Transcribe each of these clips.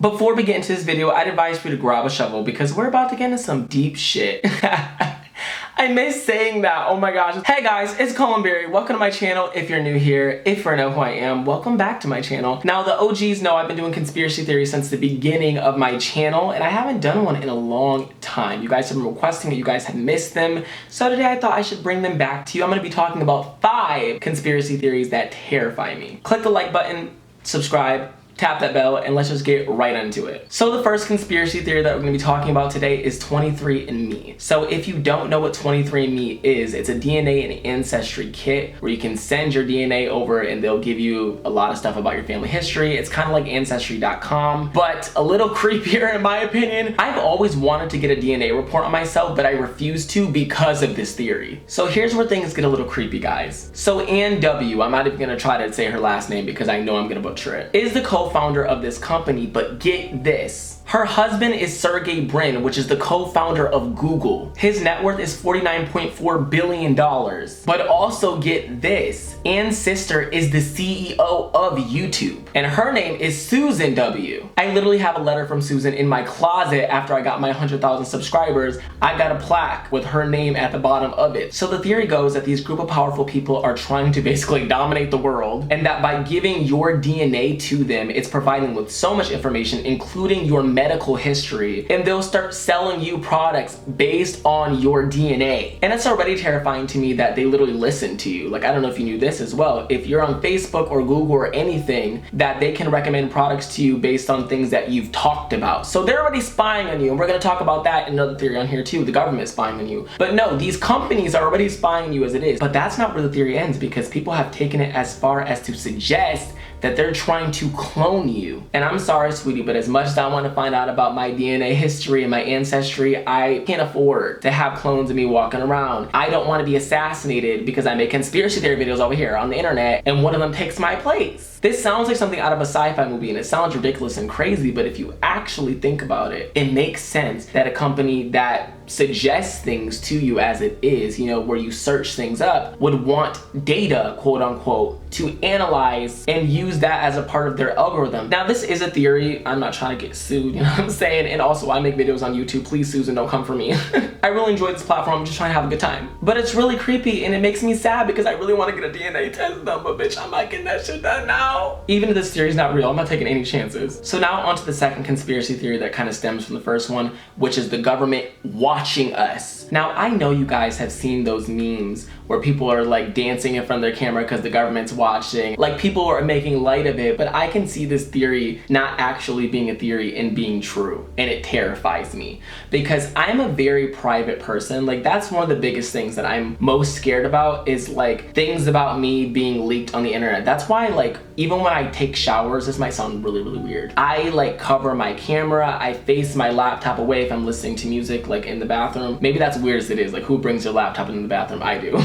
Before we get into this video, I'd advise for you to grab a shovel because we're about to get into some deep shit. I miss saying that, oh my gosh. Hey guys, it's Kahlen Barry. Welcome to my channel if you're new here. If you know who I am, welcome back to my channel. Now the OGs know I've been doing conspiracy theories since the beginning of my channel and I haven't done one in a long time. You guys have been requesting it, you guys have missed them. So today I thought I should bring them back to you. I'm gonna be talking about 5 conspiracy theories that terrify me. Click the like button, subscribe, tap that bell, and let's just get right into it. So the first conspiracy theory that we're going to be talking about today is 23andMe. So if you don't know what 23andMe is, it's a DNA and ancestry kit where you can send your DNA over and they'll give you a lot of stuff about your family history. It's kind of like Ancestry.com, but a little creepier in my opinion. I've always wanted to get a DNA report on myself, but I refuse to because of this theory. So here's where things get a little creepy, guys. So Ann W., I'm not even going to try to say her last name because I know I'm going to butcher it, is the co-founder of this company, but get this. Her husband is Sergey Brin, which is the co-founder of Google. His net worth is $49.4 billion. But also get this, Ann's sister is the CEO of YouTube, and her name is Susan W. I literally have a letter from Susan in my closet after I got my 100,000 subscribers. I got a plaque with her name at the bottom of it. So the theory goes that these group of powerful people are trying to basically dominate the world, and that by giving your DNA to them, it's providing them with so much information, including your medical history, and they'll start selling you products based on your DNA. And it's already terrifying to me that they literally listen to you. Like, I don't know if you knew this as well. If you're on Facebook or Google or anything, that they can recommend products to you based on things that you've talked about. So they're already spying on you, and we're going to talk about that in another theory on here too. The government is spying on you. But no, these companies are already spying on you as it is. But that's not where the theory ends, because people have taken it as far as to suggest that they're trying to clone you. And I'm sorry, sweetie, but as much as I want to find out about my DNA history and my ancestry, I can't afford to have clones of me walking around. I don't want to be assassinated because I make conspiracy theory videos over here on the internet and one of them takes my place. This sounds like something out of a sci-fi movie and it sounds ridiculous and crazy, but if you actually think about it, it makes sense that a company that suggests things to you as it is, you know, where you search things up, would want data, quote unquote, to analyze and use that as a part of their algorithm. Now, this is a theory. I'm not trying to get sued, you know what I'm saying? And also, I make videos on YouTube. Please, Susan, don't come for me. I really enjoy this platform. I'm just trying to have a good time. But it's really creepy and it makes me sad because I really want to get a DNA test done, but bitch, I'm not getting that shit done now. Even if this theory is not real, I'm not taking any chances. So now on to the second conspiracy theory that kind of stems from the first one, which is the government watching us. Now, I know you guys have seen those memes where people are like dancing in front of their camera because the government's watching. Like, people are making light of it, but I can see this theory not actually being a theory and being true. And it terrifies me because I'm a very private person. Like, that's one of the biggest things that I'm most scared about, is like things about me being leaked on the internet. That's why, like, even when I take showers, this might sound really, really weird, I like cover my camera. I face my laptop away if I'm listening to music, like in the bathroom. Maybe that's weird as it is. Like, who brings their laptop into the bathroom? I do.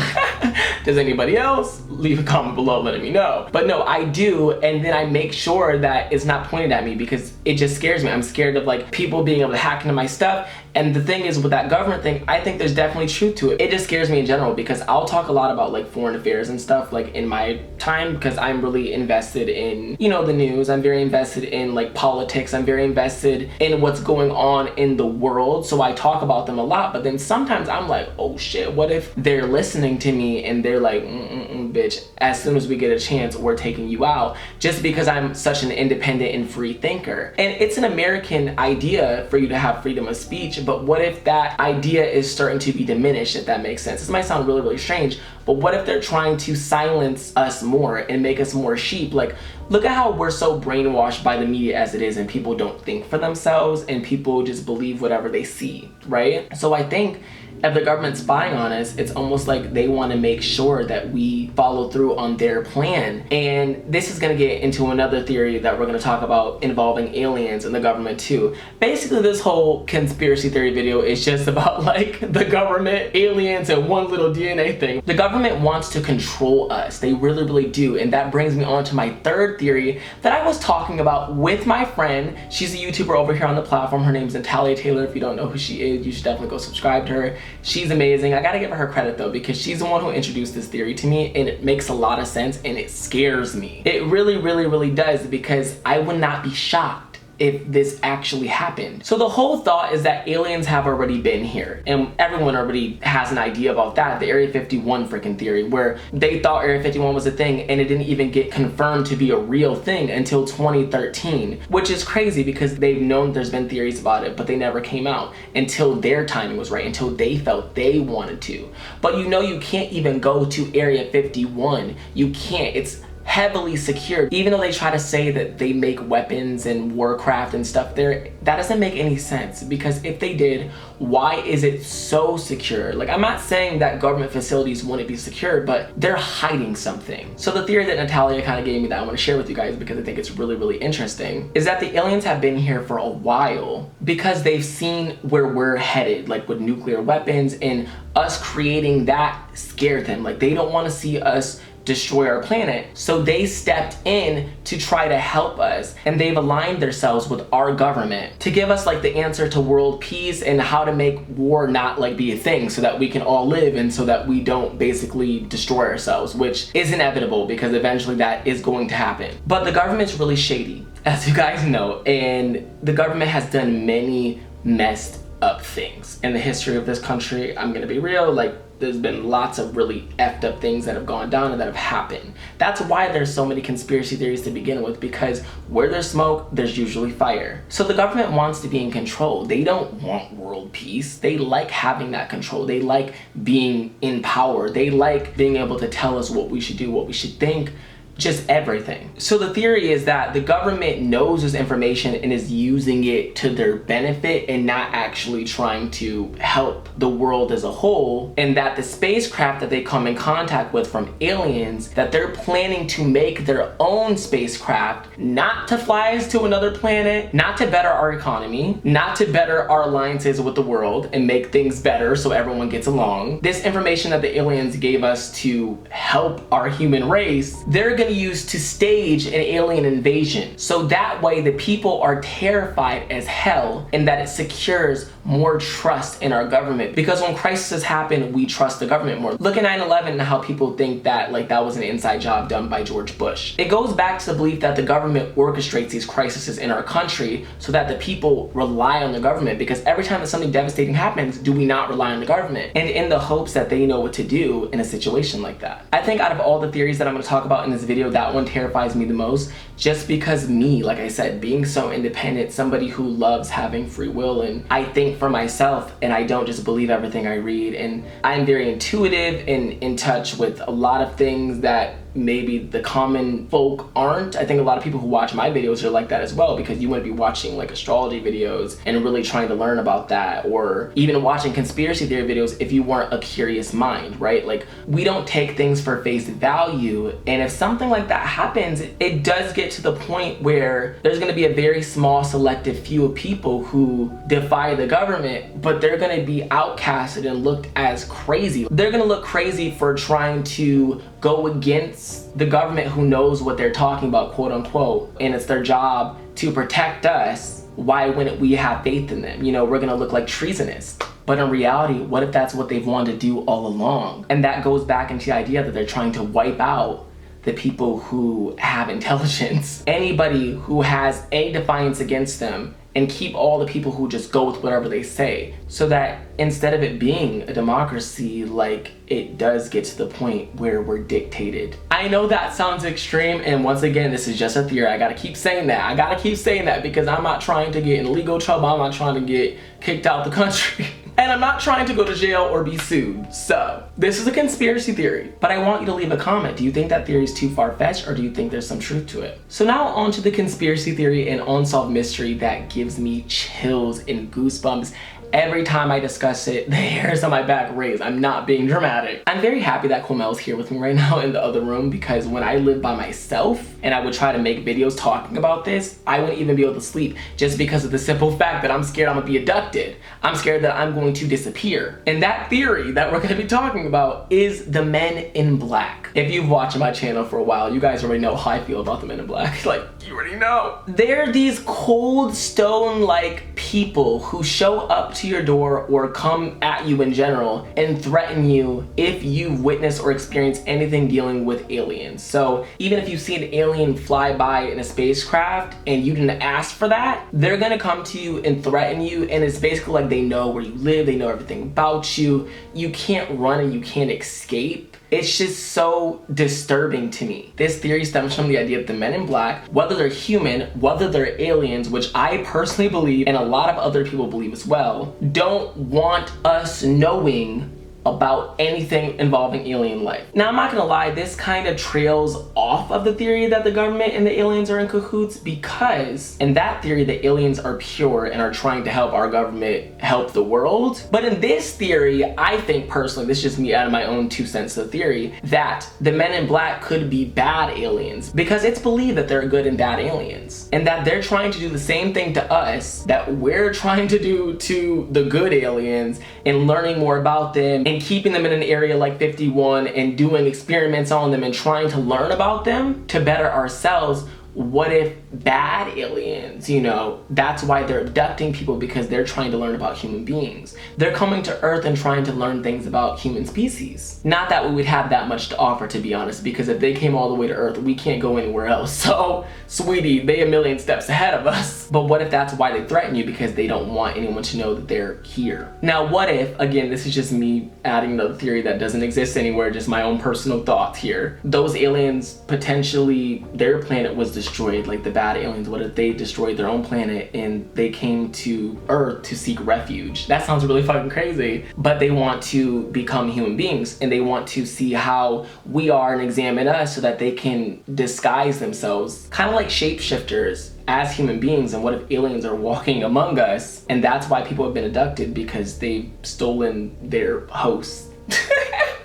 Does anybody else? Leave a comment below letting me know. But no, I do, and then I make sure that it's not pointed at me because it just scares me. I'm scared of like people being able to hack into my stuff. And the thing is, with that government thing, I think there's definitely truth to it. It just scares me in general because I'll talk a lot about like foreign affairs and stuff like in my time because I'm really invested in, you know, the news. I'm very invested in like politics. I'm very invested in what's going on in the world. So I talk about them a lot, but then sometimes I'm like, oh shit, what if they're listening to me and they're like, bitch, as soon as we get a chance, we're taking you out, just because I'm such an independent and free thinker. And it's an American idea for you to have freedom of speech, but what if that idea is starting to be diminished, if that makes sense? This might sound really, really strange, but what if they're trying to silence us more and make us more sheep? Like, look at how we're so brainwashed by the media as it is, and people don't think for themselves and people just believe whatever they see, right? So I think if the government's spying on us, it's almost like they want to make sure that we follow through on their plan. And this is going to get into another theory that we're going to talk about involving aliens and the government too. Basically, this whole conspiracy theory video is just about like the government, aliens, and one little DNA thing. The government wants to control us. They really, really do. And that brings me on to my third theory that I was talking about with my friend. She's a YouTuber over here on the platform. Her name's Natalia Taylor. If you don't know who she is, you should definitely go subscribe to her. She's amazing. I gotta give her credit though, because she's the one who introduced this theory to me, and it makes a lot of sense and it scares me. It really, really, really does, because I would not be shocked if this actually happened. So the whole thought is that aliens have already been here, and everyone already has an idea about that, the Area 51 freaking theory, where they thought Area 51 was a thing and it didn't even get confirmed to be a real thing until 2013, which is crazy because they've known there's been theories about it, but they never came out until their timing was right, until they felt they wanted to. But you know, you can't even go to Area 51. You can't. It's heavily secured. Even though they try to say that they make weapons and warcraft and stuff there, that doesn't make any sense, because if they did, why is it so secure? Like, I'm not saying that government facilities wouldn't be secure, but they're hiding something. So the theory that Natalia kind of gave me that I want to share with you guys, because I think it's really, really interesting, is that the aliens have been here for a while because they've seen where we're headed, like with nuclear weapons, and us creating that scared them. Like, they don't want to see us destroy our planet, so they stepped in to try to help us, and they've aligned themselves with our government to give us like the answer to world peace and how to make war not like be a thing, so that we can all live and so that we don't basically destroy ourselves, which is inevitable because eventually that is going to happen. But the government's really shady, as you guys know, and the government has done many messed up things in the history of this country. I'm gonna be real, like, there's been lots of really effed up things that have gone down and that have happened. That's why there's so many conspiracy theories to begin with, because where there's smoke, there's usually fire. So the government wants to be in control. They don't want world peace. They like having that control. They like being in power. They like being able to tell us what we should do, what we should think, just everything. So the theory is that the government knows this information and is using it to their benefit and not actually trying to help the world as a whole, and that the spacecraft that they come in contact with from aliens, that they're planning to make their own spacecraft, not to fly us to another planet, not to better our economy, not to better our alliances with the world and make things better so everyone gets along. This information that the aliens gave us to help our human race, they're gonna use to stage an alien invasion. So that way the people are terrified as hell, and that it secures more trust in our government. Because when crises happen, we trust the government more. Look at 9/11 and how people think that like that was an inside job done by George Bush. It goes back to the belief that the government orchestrates these crises in our country so that the people rely on the government, because every time that something devastating happens, do we not rely on the government? And in the hopes that they know what to do in a situation like that. I think out of all the theories that I'm going to talk about in this video, that one terrifies me the most, just because me, like I said, being so independent, somebody who loves having free will, and I think for myself and I don't just believe everything I read, and I'm very intuitive and in touch with a lot of things that maybe the common folk aren't. I think a lot of people who watch my videos are like that as well, because you wouldn't be watching like astrology videos and really trying to learn about that, or even watching conspiracy theory videos if you weren't a curious mind, right? Like, we don't take things for face value, and if something like that happens, it does get to the point where there's going to be a very small selective few of people who defy the government, but they're going to be outcasted and looked as crazy. They're going to look crazy for trying to go against the government who knows what they're talking about, quote unquote, and it's their job to protect us. Why wouldn't we have faith in them? You know, we're gonna look like treasonous. But in reality, what if that's what they've wanted to do all along? And that goes back into the idea that they're trying to wipe out the people who have intelligence, anybody who has any defiance against them, and keep all the people who just go with whatever they say, so that instead of it being a democracy, like, it does get to the point where we're dictated. I know that sounds extreme, and once again, this is just a theory. I gotta keep saying that. Because I'm not trying to get in legal trouble. I'm not trying to get kicked out the country. And I'm not trying to go to jail or be sued. So, this is a conspiracy theory, but I want you to leave a comment. Do you think that theory is too far-fetched, or do you think there's some truth to it? So now on to the conspiracy theory and unsolved mystery that gives me chills and goosebumps every time I discuss it. The hairs on my back raise. I'm not being dramatic. I'm very happy that Comel's here with me right now in the other room, because when I lived by myself and I would try to make videos talking about this, I wouldn't even be able to sleep, just because of the simple fact that I'm scared I'm gonna be abducted. I'm scared that I'm going to disappear. And that theory that we're gonna be talking about is the Men in Black. If you've watched my channel for a while, you guys already know how I feel about the Men in Black. Like, you already know. They're these cold stone-like people who show up to your door or come at you in general and threaten you if you witness or experience anything dealing with aliens. So even if you see an alien fly by in a spacecraft and you didn't ask for that, they're gonna come to you and threaten you, and it's basically like they know where you live, they know everything about you. You can't run and you can't escape. It's just so disturbing to me. This theory stems from the idea that the men in black, whether they're human, whether they're aliens, which I personally believe and a lot of other people believe as well, don't want us knowing about anything involving alien life. Now, I'm not gonna lie, this kind of trails off of the theory that the government and the aliens are in cahoots, because in that theory, the aliens are pure and are trying to help our government help the world. But in this theory, I think personally, this is just me out of my own 2 cents of theory, that the men in black could be bad aliens, because it's believed that they're good and bad aliens, and that they're trying to do the same thing to us that we're trying to do to the good aliens, and learning more about them and keeping them in an area like 51 and doing experiments on them and trying to learn about them to better ourselves. What if bad aliens, you know, that's why they're abducting people, because they're trying to learn about human beings. They're coming to Earth and trying to learn things about human species. Not that we would have that much to offer, to be honest, because if they came all the way to Earth, we can't go anywhere else. So, sweetie, they a million steps ahead of us. But what if that's why they threaten you? Because they don't want anyone to know that they're here. Now, what if, again, this is just me adding another theory that doesn't exist anywhere, just my own personal thoughts here. Those aliens, potentially, their planet was destroyed, like the bad aliens. What if they destroyed their own planet and they came to Earth to seek refuge? That sounds really fucking crazy, but they want to become human beings and they want to see how we are and examine us so that they can disguise themselves, kind of like shapeshifters, as human beings. And what if aliens are walking among us? And that's why people have been abducted, because they've stolen their hosts.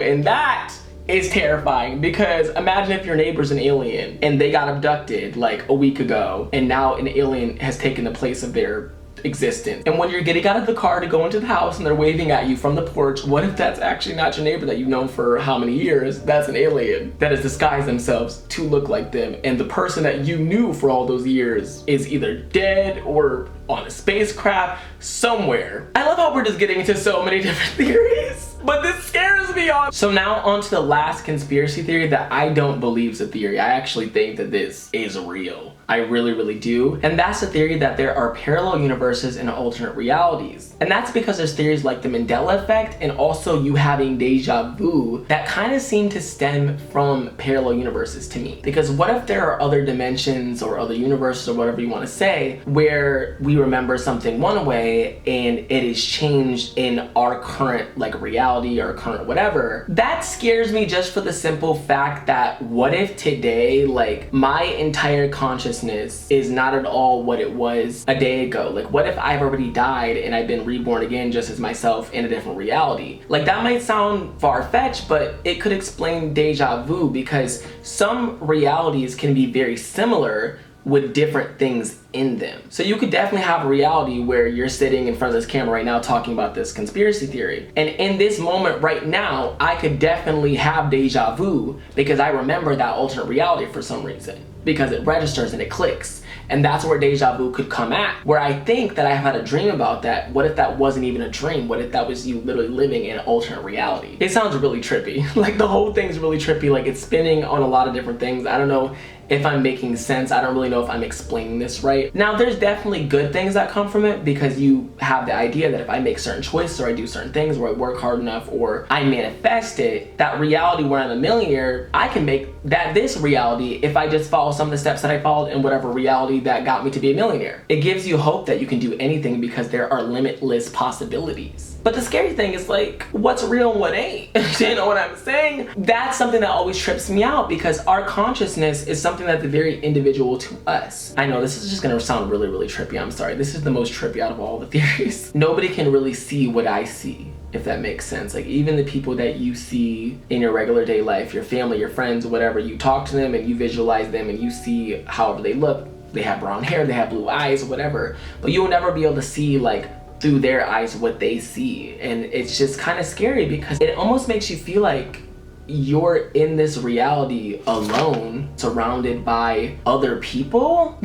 And that is terrifying, because imagine if your neighbor's an alien and they got abducted like a week ago, and now an alien has taken the place of their existence. And when you're getting out of the car to go into the house and they're waving at you from the porch, what if that's actually not your neighbor that you've known for how many years? That's an alien that has disguised themselves to look like them, and the person that you knew for all those years is either dead or on a spacecraft somewhere. I love how we're just getting into so many different theories, but this scares me on. So now on to the last conspiracy theory that I don't believe is a theory. I actually think that this is real. I really, really do. And that's the theory that there are parallel universes and alternate realities. And that's because there's theories like the Mandela effect and also you having deja vu that kind of seem to stem from parallel universes to me. Because what if there are other dimensions or other universes or whatever you want to say where we remember something one way and it is changed in our current like reality or current whatever? That scares me, just for the simple fact that what if today, like, my entire consciousness is not at all what it was a day ago? Like, what if I've already died and I've been reborn again just as myself in a different reality? Like, that might sound far-fetched, but it could explain deja vu, because some realities can be very similar with different things in them. So you could definitely have a reality where you're sitting in front of this camera right now talking about this conspiracy theory. And in this moment right now, I could definitely have deja vu because I remember that alternate reality for some reason, because it registers and it clicks. And that's where deja vu could come at, where I think that I had a dream about that. What if that wasn't even a dream? What if that was you literally living in an alternate reality? It sounds really trippy. Like, the whole thing's really trippy. Like, it's spinning on a lot of different things. I don't know if I'm making sense. I don't really know if I'm explaining this right. Now, there's definitely good things that come from it, because you have the idea that if I make certain choices or I do certain things or I work hard enough or I manifest it, that reality where I'm a millionaire, I can make that this reality if I just follow some of the steps that I followed in whatever reality that got me to be a millionaire. It gives you hope that you can do anything because there are limitless possibilities. But the scary thing is, like, what's real and what ain't? You know what I'm saying? That's something that always trips me out, because our consciousness is something that's very individual to us. I know this is just gonna sound really, really trippy. I'm sorry. This is the most trippy out of all the theories. Nobody can really see what I see, if that makes sense. Like, even the people that you see in your regular day life, your family, your friends, whatever, you talk to them and you visualize them and you see however they look. They have brown hair, they have blue eyes, whatever. But you'll never be able to see, like, through their eyes what they see. And it's just kind of scary, because it almost makes you feel like you're in this reality alone, surrounded by other people.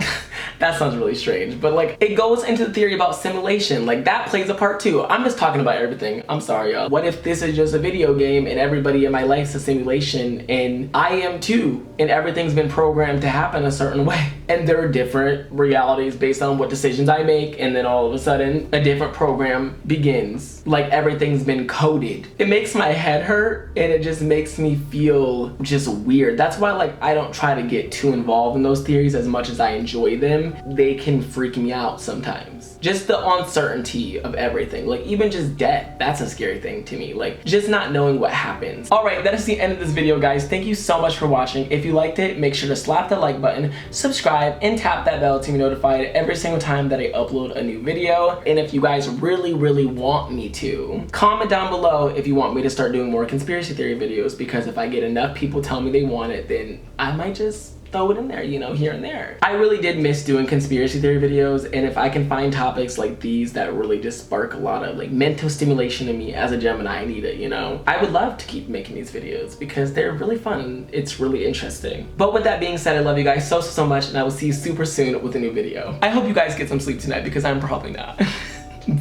That sounds really strange, but like it goes into the theory about simulation. Like that plays a part too. I'm just talking about everything. I'm sorry, y'all. What if this is just a video game and everybody in my life's a simulation and I am too, and everything's been programmed to happen a certain way, and there are different realities based on what decisions I make, and then all of a sudden a different program begins. Like everything's been coded. It makes my head hurt and it just makes me feel just weird. That's why like I don't try to get too involved in those theories as much as I enjoy them. They can freak me out sometimes. Just the uncertainty of everything, like even just death, that's a scary thing to me. Like just not knowing what happens. All right, that is the end of this video, guys. Thank you so much for watching. If you liked it, make sure to slap the like button, subscribe, and tap that bell to be notified every single time that I upload a new video. And if you guys really want me to, comment down below if you want me to start doing more conspiracy theory videos, because if I get enough people tell me they want it, then I might just throw it in there, you know, here and there. I really did miss doing conspiracy theory videos, and if I can find topics like these that really just spark a lot of like mental stimulation in me as a Gemini, I need it, you know, I would love to keep making these videos because they're really fun. It's really interesting. But with that being said, I love you guys so much, and I will see you super soon with a new video. I hope you guys get some sleep tonight because I'm probably not.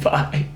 Bye.